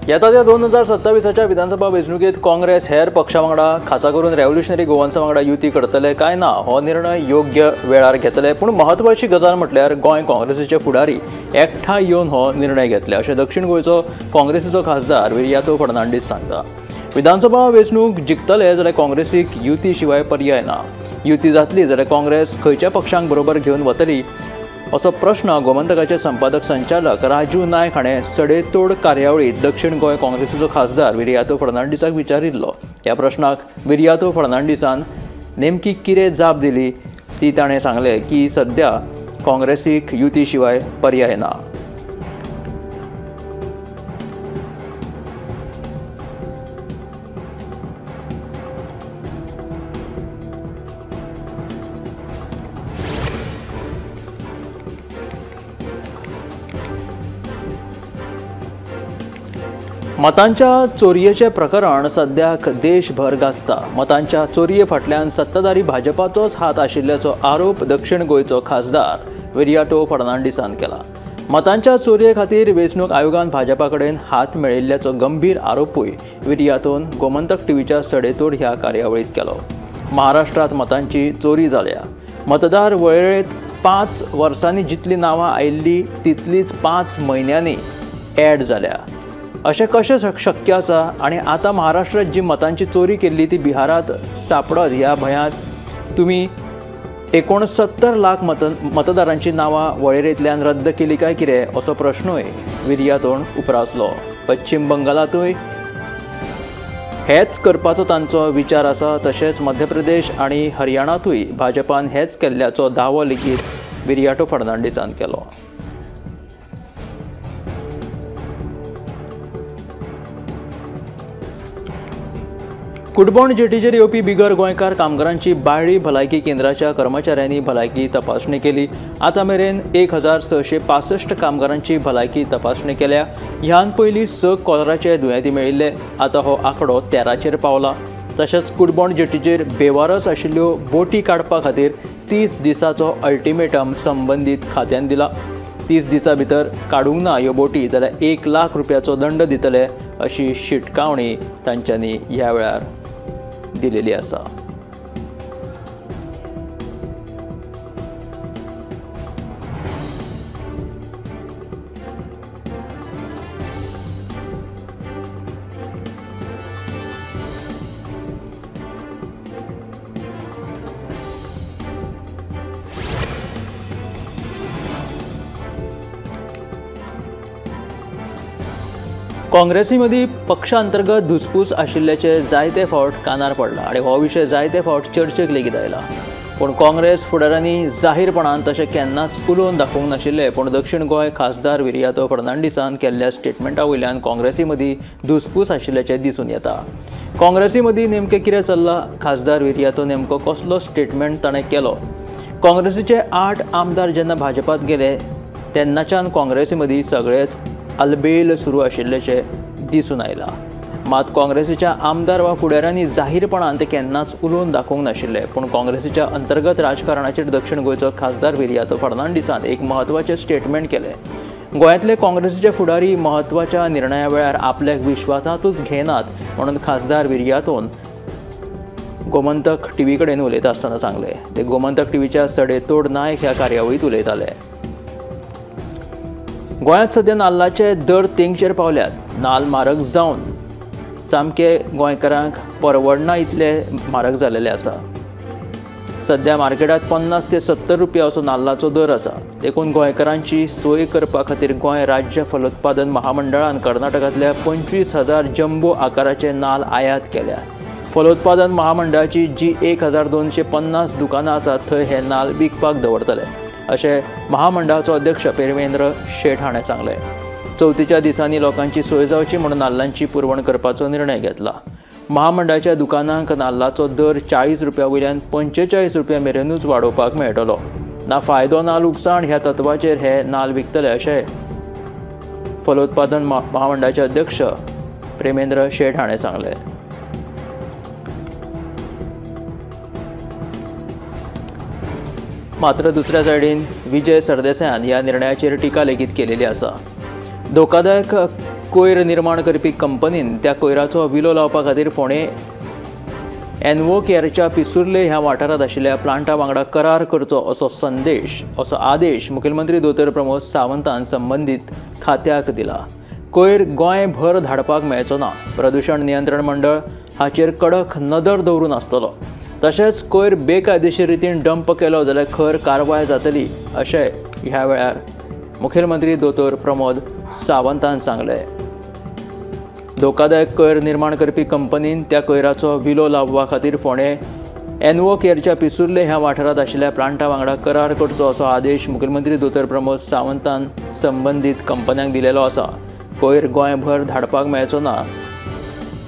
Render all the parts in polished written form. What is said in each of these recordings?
येता त्या 2027च्या विधानसभा वेंचणुकेत काँग्रेस हेर पक्षा वांगडा खासा करून रेव्होल्युशनरी गोवांसा वांगडा युती करतले काय ना हो निर्णय योग्य वेळार घेतले। पूण महत्वाची गजाल म्हटल्यार गोंय काँग्रेसीचे फुडारी एकठांय येवन हो निर्णय घेतले अशें दक्षिण गोंयचो काँग्रेसीचो खासदार विरयातो फर्नांडीस सांगता। विधानसभा वेंचणूक जिखतले जाल्यार काँग्रेसीक युती शिवाय पर्याय ना। युती जातली जाल्यार काँग्रेस खंयच्या पक्षांक बरोबर घेवन वतली असो प्रश्न गोमंतकाचे संपादक संचालक राजू नायक हाणें सडेतोड कार्यावळीत दक्षिण गोंय काँग्रेसीचो खासदार विरयातो फर्नांडीसाक विचारिल्लो। ह्या प्रश्नाक विरयातो फर्नांडीसान नेमकी कितें जाप दिली ती ताणें सांगलें की सध्या काँग्रेसीक युती शिवाय पर्याय ना। मतांच्या चोरयेचे प्रकरण सद्याक देशभर गाजता। मतांच्या चोरये फाटल्यान सत्ताधारी भाजपाचोच हात आशिल्ल्याचो आरोप दक्षिण गोंयचो खासदार विरयातो फर्नांडीसान केला। मतांच्या चोरये खातीर वेंचणूक आयोगान भाजपा कडेन हात मेळयिल्ल्याचो गंभीर आरोपूय विरयातोन गोमंतक टीव्हीच्या सडेतोड ह्या कार्यावळीत केलो। महाराष्ट्रात मतांची चोरी जाल्या। मतदार वळेरेंत 5 वर्सांनी जितली नांवां आयिल्ली तितलीच 5 म्हयन्यांनी ऍड जाल्या। अशें कशें शक्य आसा आनी आतां महाराष्ट्रात जी मतांची चोरी केल्ली ती बिहारात सापडत ह्या भंयात तुमी 69 लाख मतदारांची नांवां वळेरेंतल्यान रद्द केली काय कितें असो प्रश्नूय विरयातोन उप्रासलो। पश्चिम बंगालातूय हेच करपाचो तांचो विचार आसा। तशेंच मध्य प्रदेश आनी हरियाणातूय भाजपान हेच केल्ल्याचो दावो लेगीत विरयातो फर्नांडीसान केलो। कुडबोण जेटीचेर येवपी बिगर गोंयकार कामगारांची बाळ्ळी भलायकी केंद्राच्या कर्मचाऱ्यांनी भलायकी तपासणी केली। आतां मेरेन 1665 कामगारांची भलायकी तपासणी केल्या। ह्यान पयलीं 6 कॉलराचे दुयेंती मेळिल्ले। आतां हो आंकडो 13चेर पावला। तशेंच कुडबोण जेटीचेर बेवारस आशिल्ल्यो बोटी काडपा खातीर 30 दिसाचो अल्टिमेटम संबंदीत खात्यान दिला। 30 दिसां भितर काडूंक ना ह्यो बोटी जाल्यार 1 लाख रुपयाचो दंड दितले अशी शिटकावणी तांच्यांनी ह्या वेळार दिलेली आसा। काँग्रेसी मदीं पक्षांतर्गत धुसपूस आशिल्ल्याचे जायते फावट कानार पडला आनी हो विशय जायते फावट चर्चेक लेगीत आयला। पूण काँग्रेस फुडाऱ्यांनी जाहीरपणान तशें केन्नाच उलोवन दाखोवंक नाशिल्ले। पूण दक्षिण गोंय खासदार विरयातो फर्नांडीसान केल्ल्या स्टेटमेंटा वयल्यान काँग्रेसी मदीं धुसपूस आशिल्ल्याचे दिसून येता। काँग्रेसी मदीं नेमकें कितें चल्लां, खासदार विरयातो नेमको कसलो स्टेटमेंट ताणें केलो। काँग्रेसीचे 8 आमदार जेन्ना भाजपात गेले तेन्नाच्यान काँग्रेसी मदीं सगळेच अलबेल सुरू आशिल्ल्याचे दिसून आयला। मात काँग्रेसीच्या आमदार वा फुडाऱ्यांनी जाहीरपणान ते केन्नाच उलोवन दाखोवंक नाशिल्ले। पूण काँग्रेसीच्या अंतर्गत राजकारणाचेर दक्षिण गोंयचो खासदार विरयातो फर्नांडीसान एक म्हत्वाचें स्टेटमेंट केलें। गोंयांतले काँग्रेसीचे फुडारी म्हत्वाच्या निर्णया वेळार आपल्याक विश्वासांतूच घेनात म्हणून खासदार विरयातोन गोमंतक टीव्ही कडेन उलयता आसतना सांगले। ते गोमंतक टीव्हीच्या सडेतोड नायक ह्या कार्यावळीत उलयताले। गोंयांत सध्या नाल्लाचे दर तेंगचेर पावल्यात। नाल्ल म्हारग जावन सामके गोंयकारांक परवडना इतले म्हारग जालेले आसा। सध्या मार्केटात 50 ते 70 रुपया असो नाल्लाचो दर आसा। देखून गोंयकारांची सोय करपा खातीर गोंय राज्य फलोत्पादन महामंडळान कर्नाटकांतल्या 25,000 जंबो आकाराचे नाल्ल आयात केल्या। फलोत्पादन महामंडळाची जी 1250 दुकानां आसात थंय हे नाल्ल विकपाक दवरतले अशें महामंडळाचो अध्यक्ष प्रेमेंद्र शेट हाणें सांगलें। चवथीच्या दिसांनी लोकांची सोय जावची म्हणून नाल्लांची पुरवण करपाचो निर्णय घेतला। महामंडळाच्या दुकानांक नाल्लाचो दर 40 रुपया वयल्यान 45 रुपया मेरेनूच वाडोवपाक मेळटलो। ना फायदो ना लुकसाण ह्या तत्वाचेर हे नाल्ल विकतले अशें फलोत्पादन महामंडळाचे अध्यक्ष प्रेमेंद्र शेट हाणें सांगलें। मात्र दुसऱ्या सायडीन विजय सरदेसायान ह्या निर्णयाचेर टिका लेगीत केलेली आसा। धोकादायक कोयर निर्माण करपी कंपनीन त्या कोयराचो विलो लावपा खातीर फोंडे एनवोकेअरच्या पिसुर्ले ह्या वाठारांत आशिल्ल्या प्लांटा वांगडा करार करचो असो आदेश मुखेलमंत्री दोतोर प्रमोद सावंतान संबंदीत खात्याक दिला. कोयर गोंयभर धाडपाक मेळचो ना. प्रदूषण नियंत्रण मंडळ हाचेर कडक नदर दवरून आसतलो. तशेंच कोयर बेकायदेशीर रितीन डंप केलो जाल्यार खर कारवाय जातली अशें ह्या वेळार मुखेलमंत्री दोतोर प्रमोद सावंतान सांगलें. धोकादायक कोयर निर्माण करपी कंपनीन त्या कोयराचो विलो लावपा खातीर फोंडे एनवोकेअरच्या पिसुर्ले ह्या वाठारांत आशिल्ल्या प्लांटा वांगडा करार करचो असो आदेश मुखेलमंत्री दोतोर प्रमोद सावंतान संबंदीत कंपन्यांक दिलेलो आसा. कोयर गोंयभर धाडपाक मेळचो ना.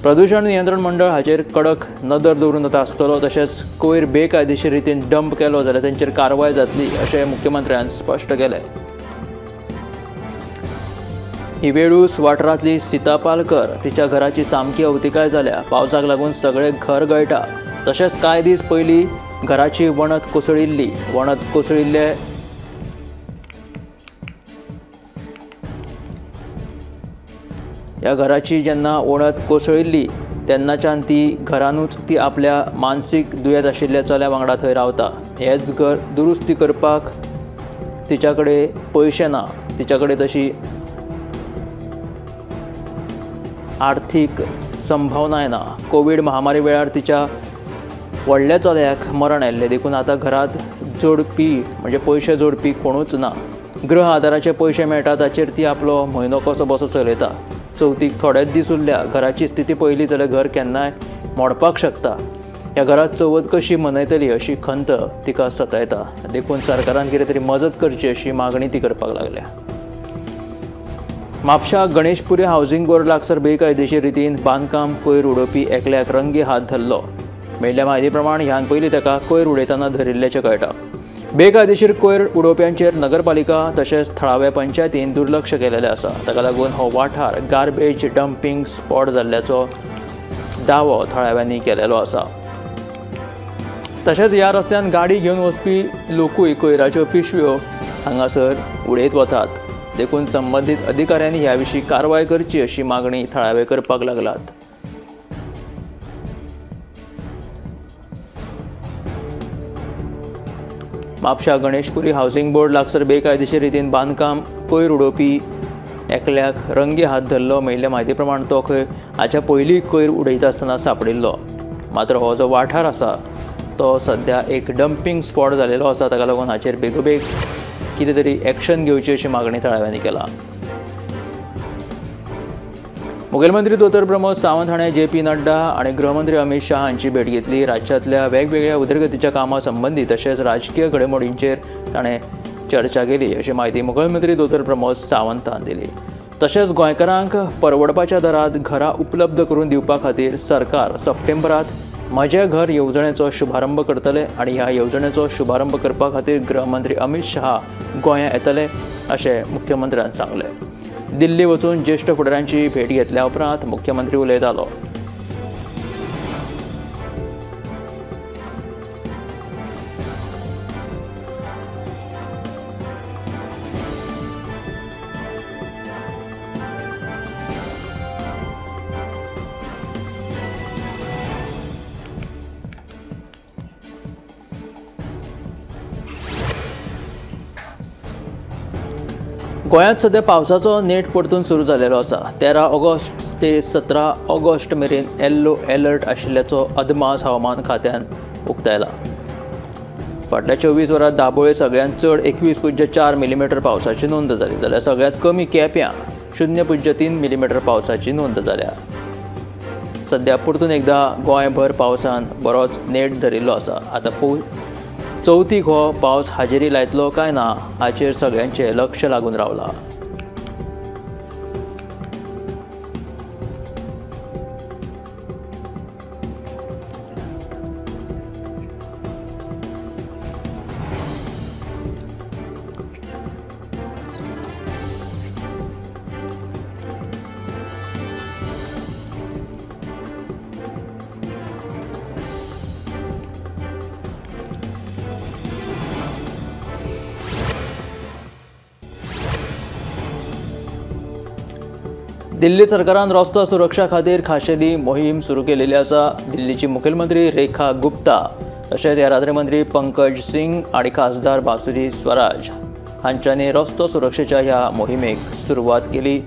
प्रदूषण नियंत्रण मंडळ हाचेर कडक नदर दवरून आसतलो. तशेंच कोयर बेकायदेशीर रितीन डंप केलो जाल्यार तांचेर कारवाय जातली अशें मुख्यमंत्र्यान स्पश्ट केलें. ही वेळूस वाठारांतली सीता पालकर तिच्या घराची सामकी अवतिकाय जाल्या. पावसाक लागून सगळें घर गळटा. तशेंच कांय दीस पयलीं घराची वणत कोसळिल्ले ह्या घराची जेन्ना वणत कोसळिल्ली तेन्नाच्यान घरानूच ती आपल्या मानसीक दुयेंत आशिल्ल्या चल्या वांगडा थंय रावता. हेंच घर दुरुस्ती करपाक तिच्या कडेन पयशे ना. तिच्या कडेन तशी आर्थीक संभावनाय ना. कोवीड महामारी वेळार तिच्या व्हडल्या चल्याक मरण आयिल्लें देखून आतां घरांत जोडपी म्हणजे पयशे जोडपी कोणूच ना. गृह आदाराचे पयशे मेळटा ताचेर ती आपलो म्हयनो कसो बसो चलयता. चवथीक थोडेच दीस उरल्या. घराची स्थिती पळयली जाल्यार घर केन्नाय मोडपाक शकता. ह्या घरांत चवथ कशी मनयतली अशी खंत तिका सतायता. देखून सरकारान कितें तरी मजत करची अशी मागणी ती करपाक लागल्या. म्हापशा गणेशपुरी हावसिंग बोर्ड लागसार बेकायदेशीर रितीन बांदकाम कोयर उडोवपी एकल्याक रंगी हात धरलो. मेळिल्ल्या म्हायती प्रमाण ह्यान पयलीं ताका कोयर उडयतना धरिल्ल्याचें कळटा. बेकायदेशीर कोयर उडोवप्यांचेर नगरपालिका तशेंच थळाव्या पंचायतीन दुर्लक्ष केलेलें आसा. ताका लागून हो वाठार गार्बेज डंपिंग स्पॉट जाल्ल्याचो दावो थळाव्यांनी केलेलो आसा. तशेंच ह्या रस्त्यान गाडी घेवन वचपी लोकूय कोयराच्यो पिशव्यो हांगासर उडयत वतात. देखून संबंदीत अधिकाऱ्यांनी ह्या विशीं कारवाय करची अशी मागणी थळावे करपाक लागल्यात. म्हापशा गणेशपुरी हावसिंग बोर्ड लागसार बेकायदेशीर रितीन बांदकाम कोयर उडोवपी एकल्याक रंगी हात धरलो. मेळिल्ल्या म्हायती प्रमाण तो खंय हाच्या पयलीं कोयर उडयता आसतना सांपडिल्लो. मात्र हो जो वाठार आसा तो सद्या एक डंपिंग स्पॉट जालेलो आसा. ताका लागून हाचेर बेगोबेग कितें तरी एक्शन घेवची अशी मागणी थळाव्यांनी केला. मुखेलमंत्री दोतोर प्रमोद सावंत हाणें JP नड्डा आनी गृहमंत्री अमित शाह हांची भेट घेतली. राज्यांतल्या वेगवेगळ्या उदरगतीच्या कामां संबंदी तशेंच राजकीय घडामोडींचेर ताणें चर्चा केली अशी माहिती मुखेलमंत्री दोतोर प्रमोद सावंतान दिली. तशेंच गोंयकारांक परवडपाच्या दरांत घरां उपलब्ध करून दिवपा खातीर सरकार सप्टेंबरांत म्हजें घर येवजणेचो शुभारंभ करतले आनी ह्या येवजणेचो शुभारंभ करपा खातीर गृहमंत्री अमित शाह गोंयांत येतले अशें मुख्यमंत्र्यान सांगलें. दिल्ली वचून ज्येश्ठ फुडाऱ्यांची भेट घेतल्या उपरांत मुख्यमंत्री उलयतालो. गोंयांत सध्या पावसाचो नेट परतून सुरू जालेलो आसा. 13 ऑगस्ट ते 17 ऑगस्ट मेरेन येल्लो अलर्ट आशिल्ल्याचो अदमास हवामान खात्यान उक्तायला. फाटल्या 24 वरांत दाबोळे सगळ्यांत चड 21.4 मिलीमीटर पावसाची नोंद जाली जाल्यार सगळ्यांत कमी केप्यां 0.3 मिलीमीटर पावसाची नोंद जाल्या. सध्या परतून एकदा गोंयभर पावसान बरोच नेट धरिल्लो आसा. आतां चवथीक हो पावस हाजेरी लायतलो काय ना हाचेर सगळ्यांचें लक्ष लागून रावलां. दिल्ली सरकारान रस्तो सुरक्षा खातीर खाशेली मोहीम सुरू केलेली आसा। दिल्लीची मुखेलमंत्री रेखा गुप्ता तशेंच येरादारी मंत्री पंकज सिंग आनी खासदार बासुरी स्वराज हांच्यांनी रस्तो सुरक्षेच्या ह्या मोहिमेक सुरवात केली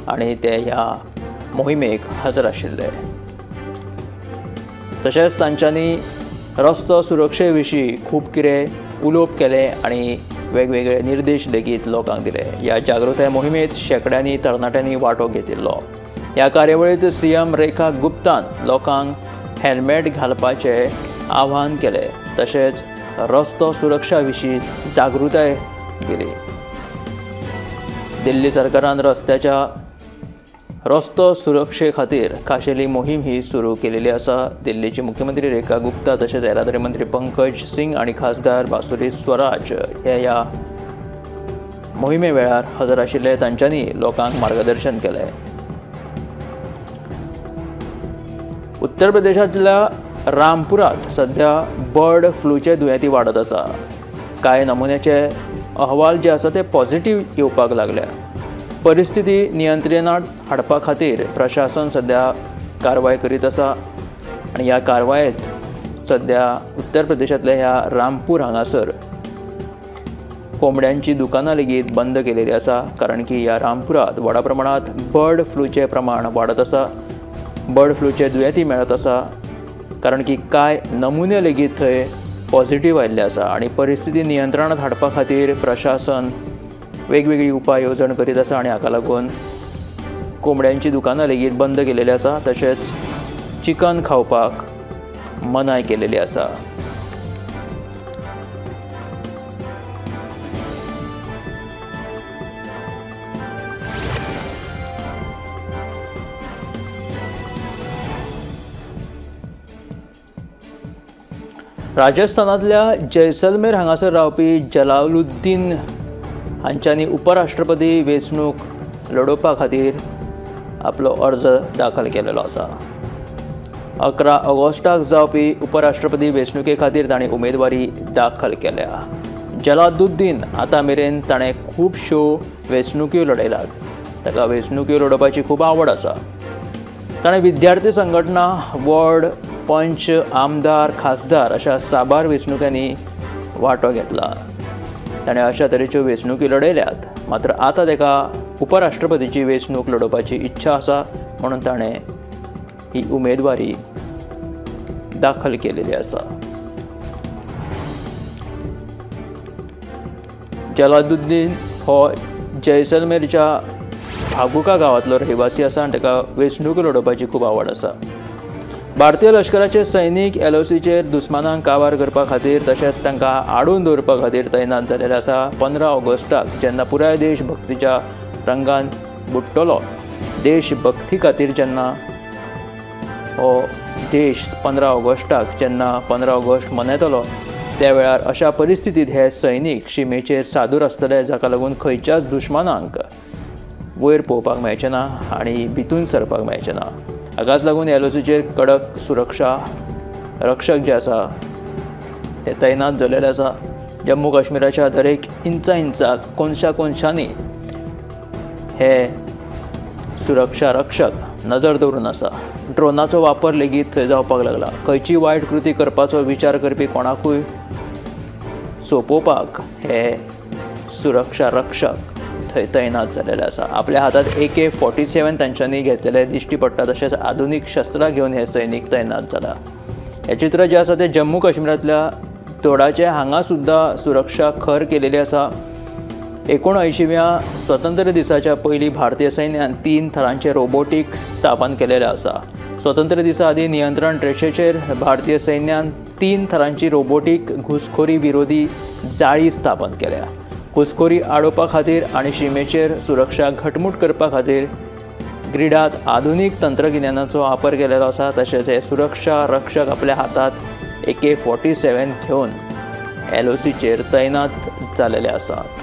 आनी ते ह्या मोहिमेक हजर आशिल्ले। तशेंच तांच्यांनी रस्तो सुरक्षे विशीं खूब कितें उलोवप केले आनी वेगवेगळे निर्देश लेगीत लोकांक दिले। ह्या जागृताय मोहिमेत शेकड्यांनी तरणाट्यांनी वांटो घेतिल्लो। ह्या कार्यावळीत सीएम रेखा गुप्तान लोकांक हेल्मेट घालपाचे आवाहन केले तशेंच रस्तो सुरक्षा विशीं जागृताय केली। दिल्ली सरकारान रस्तो सुरक्षे खातीर खाशेली मोहीम ही सुरू केलेली आसा। दिल्लीची मुख्यमंत्री रेखा गुप्ता तशेंच येरादारी मंत्री पंकज सिंग आनी खासदार बासुरी स्वराज हे ह्या मोहिमे वेळार हजर आशिल्ले। तांच्यांनी लोकांक मार्गदर्शन केले। उत्तर प्रदेशांतल्या रामपुरात सध्या बर्ड फ्लूचे दुयेंती वाडत आसा। कांय नमुन्याचे अहवाल जे आसा ते पॉझिटिव्ह येवपाक लागल्या। परिस्थिती नियंत्रणांत हाडपा खातीर प्रशासन सध्या कारवाय करीत आसा आनी ह्या कारवायेंत सध्या उत्तर प्रदेशांतल्या ह्या रामपूर हांगासर कोंबड्यांची दुकानां लेगीत बंद केलेली आसा, कारण की ह्या रामपुरात व्हडा प्रमाणांत बर्ड फ्लूचे प्रमाण वाडत आसा। बर्ड फ्लूचे दुयेंती मेळत आसा कारण की कांय नमुने लेगीत थंय पॉझिटिव्ह आयिल्ले आसा आनी परिस्थिती नियंत्रणांत हाडपा खातीर प्रशासन वेगवेगळी उपाय येवजण करीत आसा आनी हाका लागून कोंबड्यांची दुकानां लेगीत बंद केलेली आसा तशेंच चिकन खावपाक मनाय केलेली आसा। राजस्थानांतल्या जैसलमेर हांगासर रावपी जलालुद्दीन हांच्यांनी उपराष्ट्रपती वेंचणूक लडोवपा खातीर आपलो अर्ज दाखल केलेलो आसा। 11 ऑगस्टाक जावपी उपराष्ट्रपती वेंचणुके खातीर ताणें उमेदवारी दाखल केल्या। जलालुद्दीन आतां मेरेन ताणें खुबश्यो वेंचणुक्यो लडयल्यात। ताका वेंचणुक्यो लडोवपाची खूब आवड आसा। ताणें विद्यार्थी संघटना, वॉर्ड, पंच, आमदार, खासदार अशा साबार वेंचणुकांनी वांटो घेतला। ताणें अशा तरेच्यो वेंचणुकी लडयल्यात, मात्र आतां ताका उपराष्ट्रपतीची वेंचणूक लडोवपाची इच्छा आसा म्हणून ताणें ही उमेदवारी दाखल केलेली आसा। जलालुद्दीन हो जैसलमेरच्या भागुका गांवांतलो रहिवासी आसा आनी ताका वेंचणूक लडोवपाची खूब आवड आसा। भारतीय लश्कराचे सैनीक एलओसीचेर दुस्मानांक काबार करपा खातीर तशेंच तांकां आडून दवरपा खातीर तैनात जाल्ले आसा। 15 ऑगस्टाक जेन्ना पुराय देश भक्तीच्या रंगान बुडटलो, देशभक्ती खातीर जेन्ना हो देश 15 ऑगस्टाक जेन्ना 15 ऑगस्ट मनयतलो त्या वेळार अशा परिस्थितींत हे सैनीक शिमेचेर सादूर आसतले, जाका लागून खंयच्याच दुश्मनांक वयर पळोवपाक मेळचें ना आनी भितून सरपाक मेळचें ना। हाकाच लागून एलओसीचेर कडक सुरक्षा रक्षक जे आसा ते तैनात जाल्ले आसा। जम्मू काश्मीराच्या दरेक इंचाक कोनशांनी हे सुरक्षा रक्षक नजर दवरून आसा। ड्रोनाचो वापर लेगीत थंय जावपाक लागला। खंयची वायट कृती करपाचो विचार करपी कोणाकूय सोंपोवपाक हे सुरक्षा रक्षक थंय तैनात जाल्ले आसा। आपल्या हातात AK-47 तांच्यांनी घेतलेले दिश्टी पडटा, तशेंच आधुनीक शस्त्रां घेवन हे सैनीक तैनात जाला। हे चित्र जे आसा ते जम्मू काश्मीरांतल्या तोडाचे हांगा सुद्दां सुरक्षा खर केलेली आसा। 79व्या स्वतंत्र दिसाच्या पयलीं भारतीय सैन्यान 3 थरांचे रोबोटिक स्थापन केलेले आसा। स्वतंत्र दिसा आदी नियंत्रण रेषेचेर भारतीय सैन्यान 3 थरांची रोबोटिक घुसखोरी विरोधी जाळी स्थापन केल्या। घुसखोरी आडोवपा खातीर आनी शिमेचेर सुरक्षा घटमूट करपा खातीर ग्रिडात आधुनीक तंत्रगिन्यानाचो वापर केलेलो आसा। तशेंच हे सुरक्षा रक्षक आपल्या हातात AK-47 घेवन एलओसीचेर तैनात जाल्ले आसात।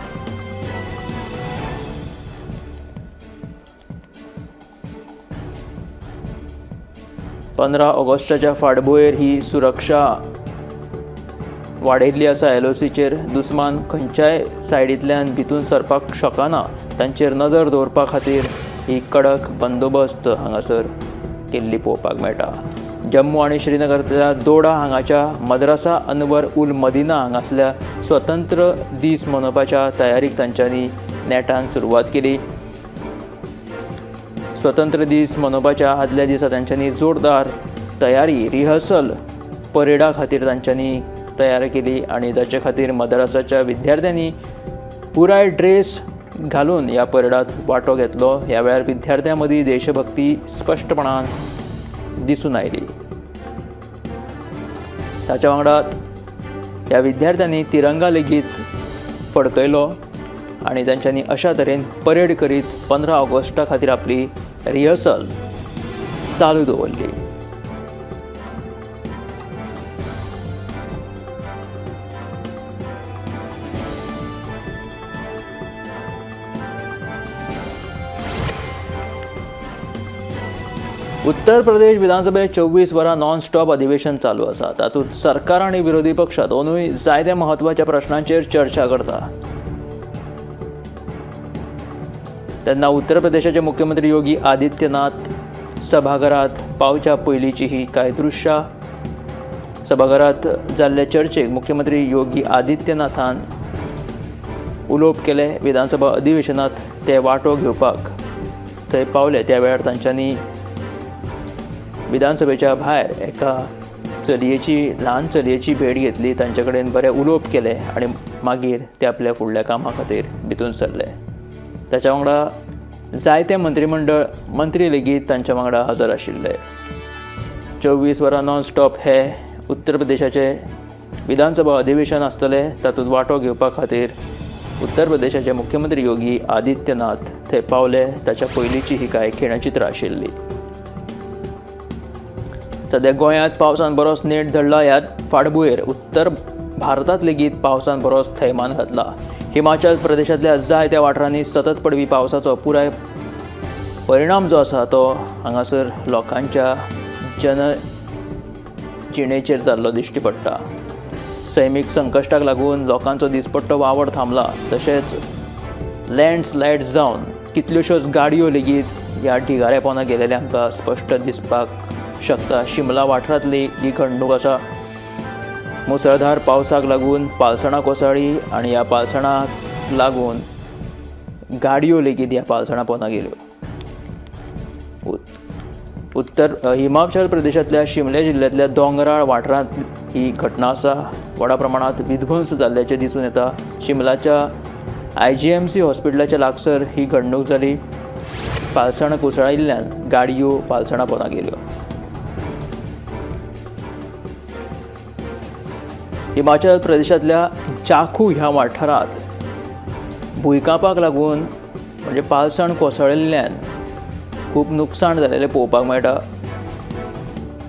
15 ऑगस्टाच्या फाटभुंयेर ही सुरक्षा वाडयल्ली आसा। एलओसीचेर दुस्मान खंयच्याय सायडींतल्यान भितून सरपाक शकना, तांचेर नजर दवरपा खातीर ही कडक बंदोबस्त हांगासर केल्ली पळोवपाक मेळटा. जम्मू आनी श्रीनगरांतल्या दोडा हांगाच्या मद्रासा अनवर उल मदिना हांगासल्या स्वतंत्र दीस मनोवपाच्या तयारीक तांच्यांनी नेटान सुरवात केली. स्वतंत्र दीस मनोवपाच्या आदल्या दिसा तांच्यांनी जोरदार तयारी रिहर्सल परेडा खातीर तांच्यांनी तयार केली आनी ताचे खातीर मद्रासाच्या विद्यार्थ्यांनी पुराय ड्रेस घालून ह्या परेडांत वांटो घेतलो. ह्या वेळार विद्यार्थ्यां मदीं देशभक्ती स्पश्टपणान दिसून आयली. ताच्या वांगडा ह्या विद्यार्थ्यांनी तिरंगा लेगीत फडकयलो आनी तांच्यांनी अशा तरेन परेड करीत 15 ऑगस्टा खातीर आपली रिहर्सल चालू दवरली. उत्तर प्रदेश विधानसभेत 24 वरां नॉन स्टॉप अधिवेशन चालू आसा. तातूंत सरकार आनी विरोधी पक्ष दोनूय जायत्या म्हत्वाच्या प्रश्नांचेर चर्चा करता. तेन्ना उत्तर प्रदेशाचे मुख्यमंत्री योगी आदित्यनाथ सभाघरांत पावच्या पयलींची ही कांय दृश्यां. सभाघरांत जाल्ले चर्चेक मुख्यमंत्री योगी आदित्यनाथान उलोवप केले. विधानसभा अधिवेशनांत ते वांटो घेवपाक थंय पावले त्या वेळार तांच्यांनी विधानसभेच्या भायर एका ल्हान चलयेची भेट घेतली. तांचे कडेन बरें उलोवप केलें आनी मागीर ते आपल्या फुडल्या कामा खातीर भितून सरले. ताच्या वांगडा जायते मंत्रिमंडळ मंत्री लेगीत तांच्या वांगडा हजर आशिल्ले. 24 वरां नॉन स्टॉप हे उत्तर प्रदेशाचे विधानसभा अधिवेशन आसतलें. तातूंत वांटो घेवपा खातीर उत्तर प्रदेशाचे मुख्यमंत्री योगी आदित्यनाथ थंय पावले. ताच्या पयलींची ही कांय खिणचित्रां आशिल्ली. सध्या गोंयांत पावसान बरोच नेट धरला. ह्या फाटभुंयेर उत्तर भारतांत लेगीत पावसान बरोच थैमान घातला. हिमाचल प्रदेशांतल्या जायत्या वाठारांनी सतत पडपी पावसाचो पुराय परिणाम जो आसा तो हांगासर लोकांच्या जनजिणेचेर जाल्लो दिश्टी पडटा. सैमीक संकश्टाक लागून लोकांचो दिसपट्टो वावर थांबला. तशेंच लँडस्लायड जावन कितल्योश्योच गाडयो लेगीत ह्या ढिगाऱ्या पोंदा गेलेल्या आमकां स्पश्ट दिसपाक शकता. शिमला वाठारांतली ही घडणूक आसा. मुसळधार पावसाक लागून पालसणां कोसळ्ळी आनी ह्या पालसणाक लागून गाडयो लेगीत ह्या पालसणा पोंदा गेल्यो. हिमाचल प्रदेशांतल्या शिमले जिल्ल्यांतल्या दोंगराळ वाठारांत ही घटना आसा. व्हडा प्रमाणांत विध्वंस जाल्ल्याचें दिसून येता. शिमलाच्या IGMC हॉस्पिटलाच्या लागसर ही घडणूक जाली. पालसण कोसळिल्ल्यान गाडयो पालसणा पोंदा गेल्यो. हिमाचल प्रदेशांतल्या चाकू ह्या वाठारांत भुंयकांपाक लागून म्हणजे पालसण कोसळिल्ल्यान खूब नुकसाण जालेलें पळोवपाक मेळटा.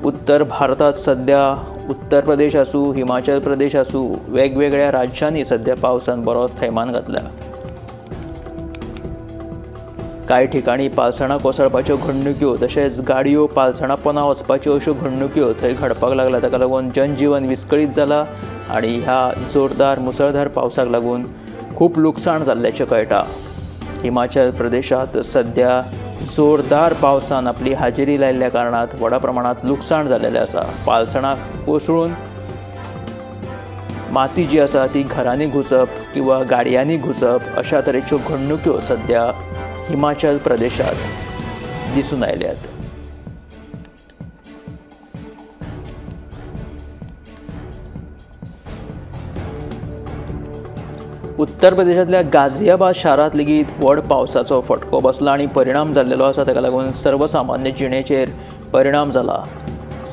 उत्तर भारतांत सध्या उत्तर प्रदेश आसूं हिमाचल प्रदेश आसूं वेगवेगळ्या राज्यांनी सध्या पावसान बरोच थैमान घातल्या. कांय ठिकाणी पालसणां कोसळपाच्यो घडणुक्यो तशेंच गाडयो पालसणा पोंदा वचपाच्यो अश्यो घडणुक्यो थंय घडपाक लागला. ताका लागून जनजीवन विस्कळीत जालां आनी ह्या जोरदार मुसळधार पावसाक लागून खूब लुकसाण जाल्ल्याचें कळटा. हिमाचल प्रदेशांत सध्या जोरदार पावसान आपली हाजेरी लायिल्ल्या कारणांत व्हडा प्रमाणांत लुकसाण जाल्लेलें आसा. पालसणाक कोसळून माती जी आसा ती घरांनी घुसप किंवा गाडयांनी घुसप अशा तरेच्यो घडणुक्यो सध्या हिमाचल प्रदेशांत दिसून आयल्यात. उत्तर प्रदेशांतल्या गाझियाबाद शारांत लेगीत व्हड पावसाचो फटको बसला आनी परिणाम जाल्लेलो आसा. ताका लागून सर्वसामान्य जिणेचेर परिणाम जाला.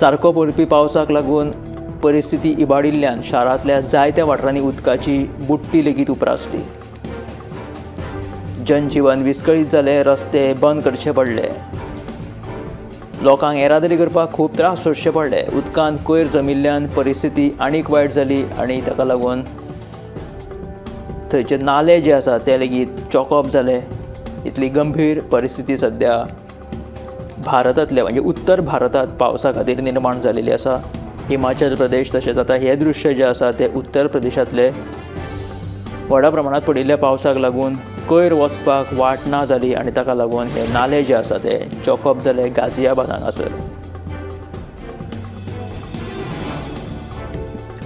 सारको पडपी पावसाक लागून परिस्थिती इबाडिल्ल्यान शारांतल्या जायत्या वाठारांनी उदकाची बुट्टी लेगीत उप्रासली. जनजीवन विस्कळीत जालें. रस्ते बंद करचे पडले. लोकांक येरादारी करपाक खूब त्रास सोंसचे पडले. उदकांत कोयर जमिल्ल्यान परिस्थिती आनीक वायट जाली आनी ताका लागून थंयचे नाले जे आसा ते लेगीत चॉकअप जाले. इतली गंभीर परिस्थिती सध्या भारतांतल्या म्हणजे उत्तर भारतांत पावसा खातीर निर्माण जालेली आसा. हिमाचल प्रदेश तशेंच आतां हे दृश्य जे आसा ते उत्तर प्रदेशांतले व्हडा प्रमाणांत पडिल्ल्या पावसाक लागून कोयर वचपाक वाट ना जाली आनी ताका लागून हे नाले जे आसा ते चॉकअप जाले गाझियाबाद हांगासर.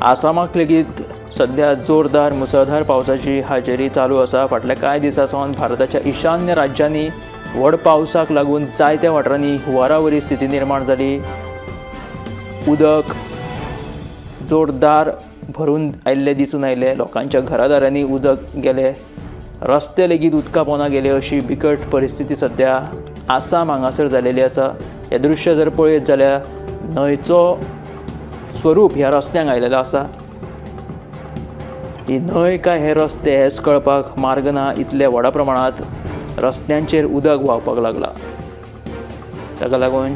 आसामाक लेगीत सध्या जोरदार मुसळधार पावसाची हाजेरी चालू आसा. फाटल्या कांय दिसां सावन भारताच्या ईशान्य राज्यांनी व्हड पावसाक लागून जायत्या वाठारांनी हुंवारावरी स्थिती निर्माण जाली. उदक जोरदार भरून आयिल्ले दिसून आयले. लोकांच्या घरादारांनी उदक गेले, रस्ते लेगीत उदका पोंदा गेले. अशी बिकट परिस्थिती सध्या आसाम हांगासर जालेली आसा. हे दृश्य जर पळयत जाल्यार न्हंयचो स्वरूप ह्या रस्त्यांक आयलेलो आसा. ही न्हंय काय हे रस्ते हेच कळपाक मार्ग ना. इतले व्हडा प्रमाणांत रस्त्यांचेर उदक व्हांवपाक लागला. ताका लागून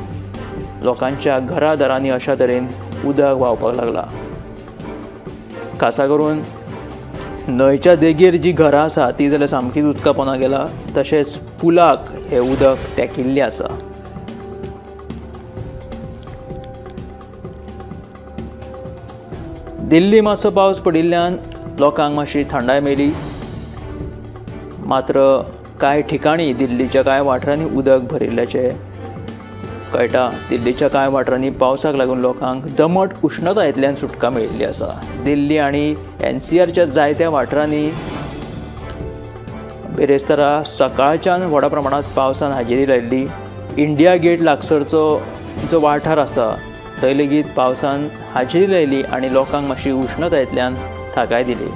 लोकांच्या घरादारांनी अशा तरेन उदक व्हांवपाक लागला. खासा करून न्हंयच्या देगेर जी घरां आसा ती जाल्यार सामकीच उदका पोंदा गेला. तशेंच पुलाक हे उदक तेंकिल्लें आसा. दिल्ली मातसो पावस पडिल्ल्यान लोकांक मातशी थंडाय मेली. मात्र कांय ठिकाणी दिल्लीच्या कांय वाठारांनी उदक भरिल्ल्याचें कळटा. दिल्लीच्या कांय वाठारांनी पावसाक लागून लोकांक दमट उश्णतायेंतल्यान सुटका मेळिल्ली आसा. दिल्ली आनी NCRच्या जायत्या वाठारांनी बेरेस्तारा सकाळच्यान व्हडा प्रमाणांत पावसान हाजेरी लायिल्ली. इंडिया गेट लागसरचो जो वाठार आसा थंय लेगीत पावसान हाजेरी लायली आनी लोकांक मातशी उश्णतायेंतल्यान थाकाय दिली.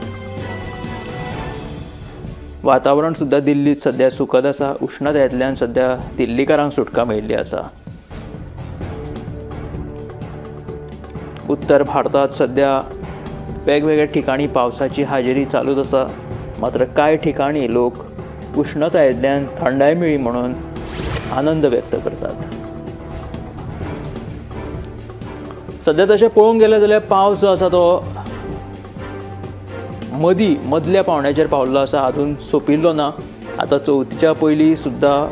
वातावरण सुद्दां दिल्लीत सध्या सुखद आसा. उश्णतायेंतल्यान सध्या दिल्लीकारांक सुटका मेळिल्ली आसा. उत्तर भारतांत सध्या वेगवेगळ्या ठिकाणी पावसाची हाजेरी चालूच आसा. मात्र कांय ठिकाणी लोक उश्णतायेंतल्यान थंडाय मेळ्ळी म्हणून आनंद व्यक्त करतात. सध्या तशें पळोवंक गेलें जाल्यार पावस जो आसा तो मदल्या पावंड्याचेर पावल्लो आसा. अजून सोंपिल्लो ना. आतां चवथीच्या पयलीं सुद्दां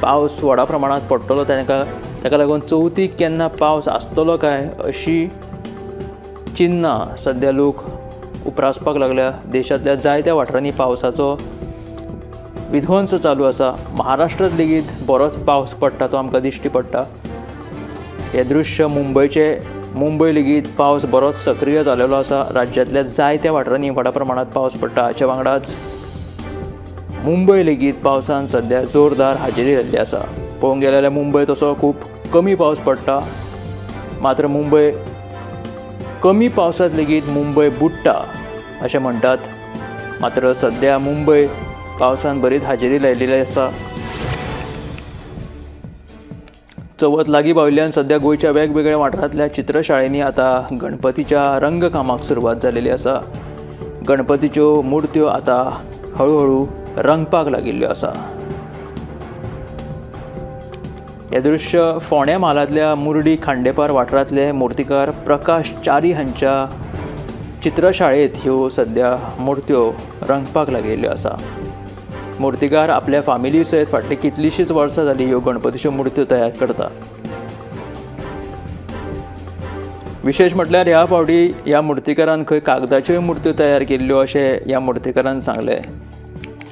पावस व्हडा प्रमाणांत पडटलो. ताका लागून चवथीक केन्ना पावस आसतलो काय अशी चिन्नां सध्या लोक उप्रासपाक लागल्या. देशांतल्या जायत्या वाठारांनी पावसाचो विध्वंस चालू आसा. महाराष्ट्रांत लेगीत बरोच पावस पडटा तो आमकां दिश्टी पडटा. हे दृश्य मुंबय लेगीत पावस बरोच सक्रीय जालेलो आसा. राज्यांतल्या जायत्या वाठारांनी व्हडा प्रमाणांत पावस पडटा. हाचे वांगडाच मुंबय लेगीत पावसान सध्या जोरदार हाजेरी जाल्ली आसा. पळोवंक गेले जाल्यार मुंबय तसो खूब कमी पावस पडटा. मात्र मुंबय कमी पावसांत लेगीत मुंबय बुडटा अशें म्हणटात. मात्र सध्या मुंबय पावसान बरीच हाजेरी लायिल्ली आसा. चवथ लागीं पाविल्ल्यान सध्या गोंयच्या वेगवेगळ्या वाठारांतल्या चित्रशाळेंनी आतां गणपतीच्या रंगकामाक सुरवात जालेली आसा. गणपतीच्यो मुर्त्यो आतां हळू रंगपाक लागिल्ल्यो आसा. हे दृश्य फोंड्या म्हालांतल्या मुर्डी खांडेपार वाठारांतले मुर्तीकार प्रकाश च्यारी हांच्या चित्रशाळेंत ह्यो सध्या मुर्त्यो रंगपाक लागिल्ल्यो आसा. मुर्तीकार आपल्या फामिली सयत फाटली कितलींशींच वर्सां जालीं ह्यो गणपतीच्यो मुर्त्यो तयार करता. विशेष म्हटल्यार ह्या फावटी ह्या मुर्तीकारान खंय कागदाच्यो मुर्त्यो तयार केल्ल्यो अशें ह्या मुर्तीकारान सांगलें.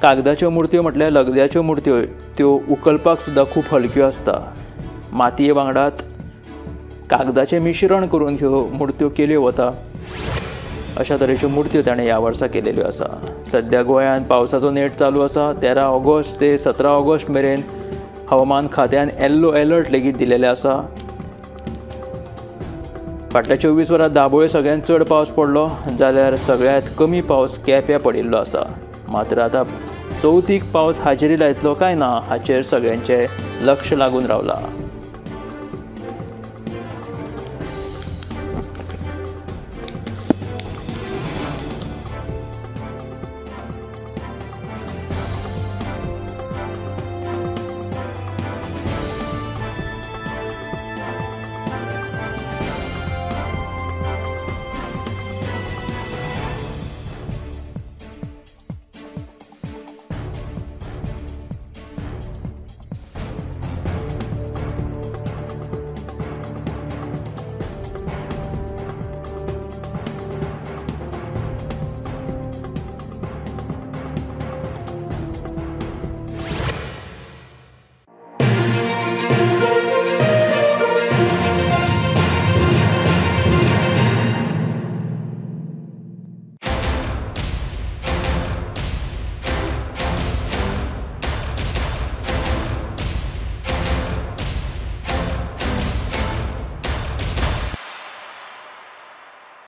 कागदाच्यो मुर्त्यो म्हटल्यार लगद्याच्यो मुर्त्यो त्यो उखलपाक सुद्दां खूब हलक्यो आसता. मातये वांगडात कागदाचें मिश्रण करून ह्यो मुर्त्यो केल्यो वता. अशा तरेच्यो मुर्त्यो ताणें ह्या वर्सा केलेल्यो आसा. सध्या गोंयांत पावसाचो नेट चालू आसा. 13 ऑगस्ट ते 17 ऑगस्ट मेरेन हवामान खात्यान येल्लो अलर्ट लेगीत दिलेले आसा. फाटल्या 24 वरांत दाबोळे सगळ्यांत चड पावस पडलो जाल्यार सगळ्यांत कमी पावस केप्यां पडिल्लो आसा. मात्र आतां चवथीक पावस हाजेरी लायतलो काय ना हाचेर सगळ्यांचें लक्ष लागून रावला.